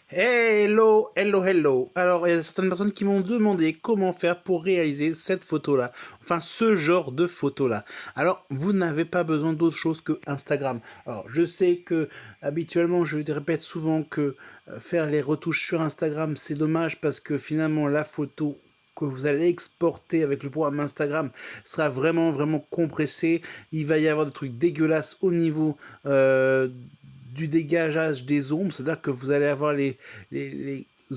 Hello, hello, hello. Alors, il y a certaines personnes qui m'ont demandé comment faire pour réaliser cette photo-là. Enfin, ce genre de photo-là. Alors, vous n'avez pas besoin d'autre chose que Instagram. Alors, je sais que, habituellement, je répète souvent que faire les retouches sur Instagram, c'est dommage parce que finalement, la photo que vous allez exporter avec le programme Instagram sera vraiment compressée. Il va y avoir des trucs dégueulasses au niveau du dégageage des ombres, c'est-à-dire que vous allez avoir les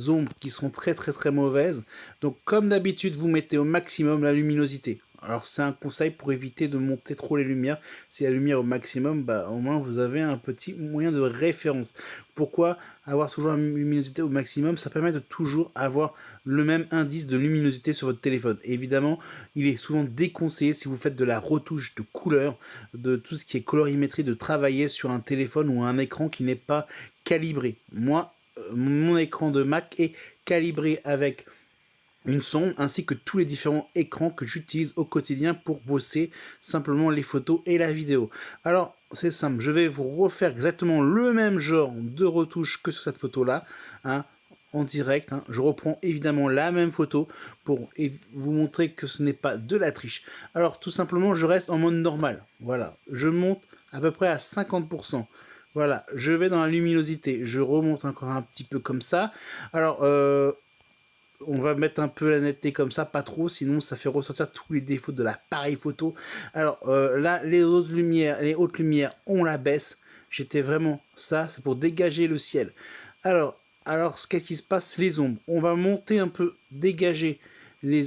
ombres qui sont très mauvaises. Donc comme d'habitude, vous mettez au maximum la luminosité. Alors c'est un conseil pour éviter de monter trop les lumières. Si la lumière est au maximum, bah, au moins vous avez un petit moyen de référence. Pourquoi avoir toujours la luminosité au maximum? Ça permet de toujours avoir le même indice de luminosité sur votre téléphone. Et évidemment, il est souvent déconseillé si vous faites de la retouche de couleur, de tout ce qui est colorimétrie, de travailler sur un téléphone ou un écran qui n'est pas calibré. Moi, mon écran de Mac est calibré avec une sonde ainsi que tous les différents écrans que j'utilise au quotidien pour bosser simplement les photos et la vidéo. Alors c'est simple, je vais vous refaire exactement le même genre de retouche que sur cette photo là, hein, en direct. Hein. Je reprends évidemment la même photo pour vous montrer que ce n'est pas de la triche. Alors tout simplement je reste en mode normal, voilà, je monte à peu près à 50%. Voilà, je vais dans la luminosité, je remonte encore un petit peu comme ça. Alors on va mettre un peu la netteté comme ça, pas trop, sinon ça fait ressortir tous les défauts de l'appareil photo. Alors là, les hautes lumières, on la baisse. J'étais vraiment ça, c'est pour dégager le ciel. Alors qu'est-ce qui se passe? Les ombres. On va monter un peu, dégager les,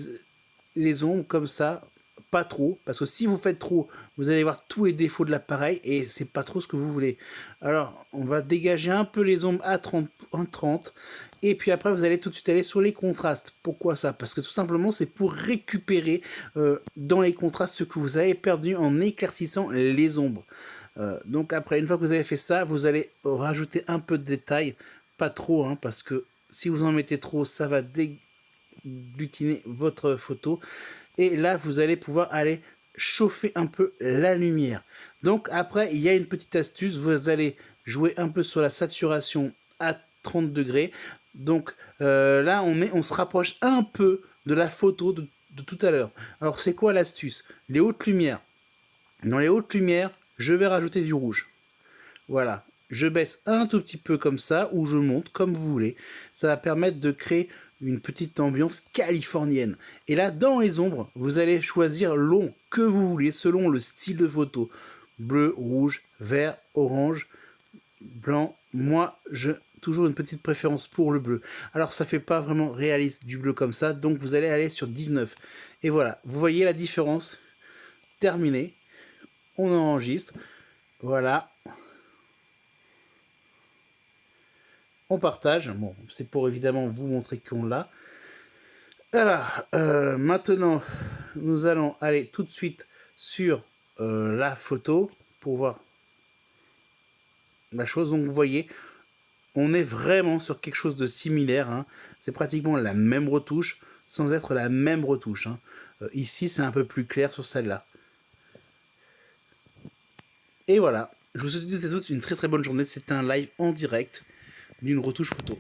les ombres comme ça, pas trop, parce que si vous faites trop, vous allez voir tous les défauts de l'appareil et c'est pas trop ce que vous voulez. Alors, on va dégager un peu les ombres à 30 et puis après, vous allez tout de suite aller sur les contrastes. Pourquoi ça? Parce que tout simplement, c'est pour récupérer dans les contrastes ce que vous avez perdu en éclaircissant les ombres. Donc après, une fois que vous avez fait ça, vous allez rajouter un peu de détails, pas trop, hein, parce que si vous en mettez trop, ça va glutiner votre photo. Et là, vous allez pouvoir aller chauffer un peu la lumière. Donc après, il y a une petite astuce, vous allez jouer un peu sur la saturation à 30 degrés. Donc là, on se rapproche un peu de la photo de tout à l'heure. Alors c'est quoi l'astuce? Les hautes lumières. Dans les hautes lumières, je vais rajouter du rouge. Voilà, je baisse un tout petit peu comme ça, ou je monte comme vous voulez. Ça va permettre de créer une petite ambiance californienne. Et là, dans les ombres, vous allez choisir l'ombre que vous voulez selon le style de photo. Bleu, rouge, vert, orange, blanc. Moi, j'ai toujours une petite préférence pour le bleu. Alors, ça fait pas vraiment réaliste du bleu comme ça, donc vous allez aller sur 19. Et voilà, vous voyez la différence. Terminé. On enregistre. Voilà. On partage. Bon, c'est pour évidemment vous montrer qu'on l'a. Alors, maintenant, nous allons aller tout de suite sur la photo pour voir la chose. Donc, vous voyez, on est vraiment sur quelque chose de similaire. Hein. C'est pratiquement la même retouche sans être la même retouche. Hein. Ici, c'est un peu plus clair sur celle-là. Et voilà. Je vous souhaite à toutes une très bonne journée. C'était un live en direct d'une retouche photo.